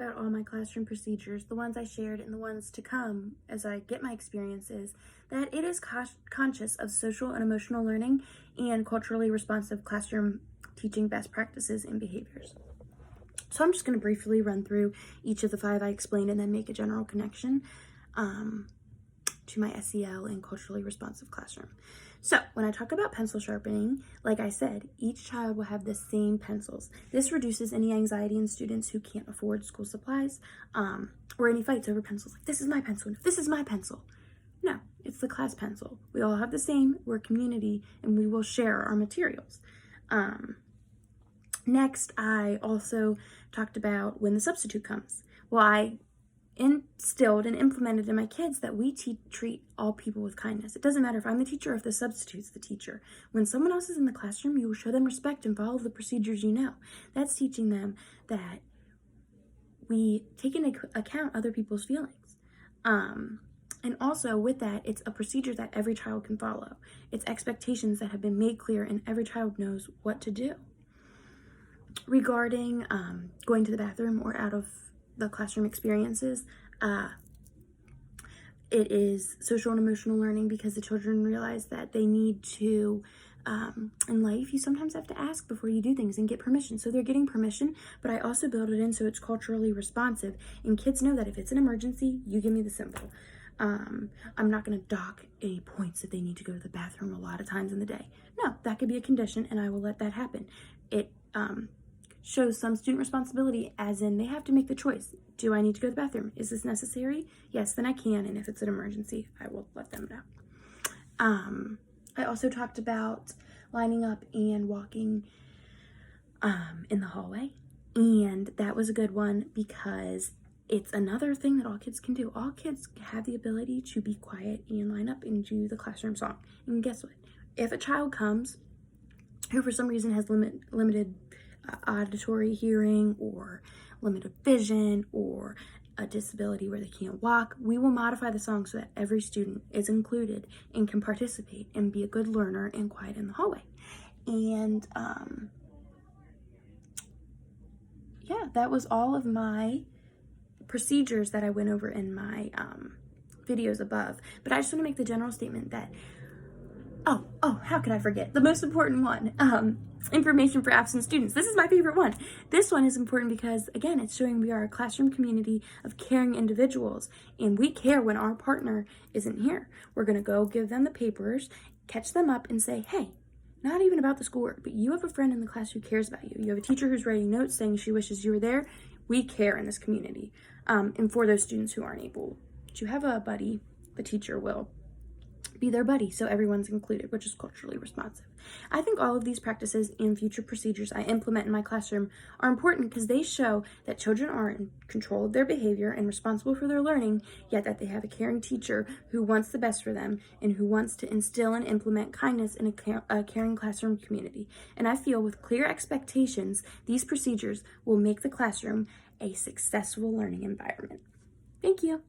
about all my classroom procedures, the ones I shared and the ones to come as I get my experiences, that it is conscious of social and emotional learning and culturally responsive classroom teaching best practices and behaviors. So I'm just going to briefly run through each of the 5 I explained and then make a general connection to my SEL and culturally responsive classroom. So when I talk about pencil sharpening, like I said, each child will have the same pencils. This reduces any anxiety in students who can't afford school supplies or any fights over pencils. Like, this is my pencil, this is my pencil. No, it's the class pencil. We all have the same, we're a community, and we will share our materials. Next, I also talked about when the substitute comes. Well, I instilled and implemented in my kids that we treat all people with kindness. It doesn't matter if I'm the teacher or if the substitute's the teacher. When someone else is in the classroom, you will show them respect and follow the procedures you know. That's teaching them that we take into account other people's feelings. And also with that, it's a procedure that every child can follow. It's expectations that have been made clear and every child knows what to do. Regarding going to the bathroom or out of the classroom experiences, it is social and emotional learning because the children realize that they need to, in life, you sometimes have to ask before you do things and get permission. So they're getting permission, but I also build it in so it's culturally responsive. And kids know that if it's an emergency, you give me the symbol. I'm not going to dock any points if they need to go to the bathroom a lot of times in the day. No, that could be a condition and I will let that happen. It shows some student responsibility, as in they have to make the choice. Do I need to go to the bathroom? Is this necessary? Yes, then I can, and if it's an emergency, I will let them know. I also talked about lining up and walking in the hallway, and that was a good one because it's another thing that all kids can do. All kids have the ability to be quiet and line up and do the classroom song. And guess what? If a child comes who for some reason has limited auditory hearing or limited vision or a disability where they can't walk, we will modify the song so that every student is included and can participate and be a good learner and quiet in the hallway. And yeah, that was all of my procedures that I went over in my videos above. But I just want to make the general statement that how could I forget? The most important one, information for absent students. This is my favorite one. This one is important because, again, it's showing we are a classroom community of caring individuals, and we care when our partner isn't here. We're going to go give them the papers, catch them up, and say, hey, not even about the schoolwork, but you have a friend in the class who cares about you. You have a teacher who's writing notes saying she wishes you were there. We care in this community. And for those students who aren't able to have a buddy, the teacher will be their buddy, so everyone's included, which is culturally responsive. I think all of these practices and future procedures I implement in my classroom are important because they show that children are in control of their behavior and responsible for their learning, yet that they have a caring teacher who wants the best for them and who wants to instill and implement kindness in a caring classroom community. And I feel with clear expectations, these procedures will make the classroom a successful learning environment. Thank you.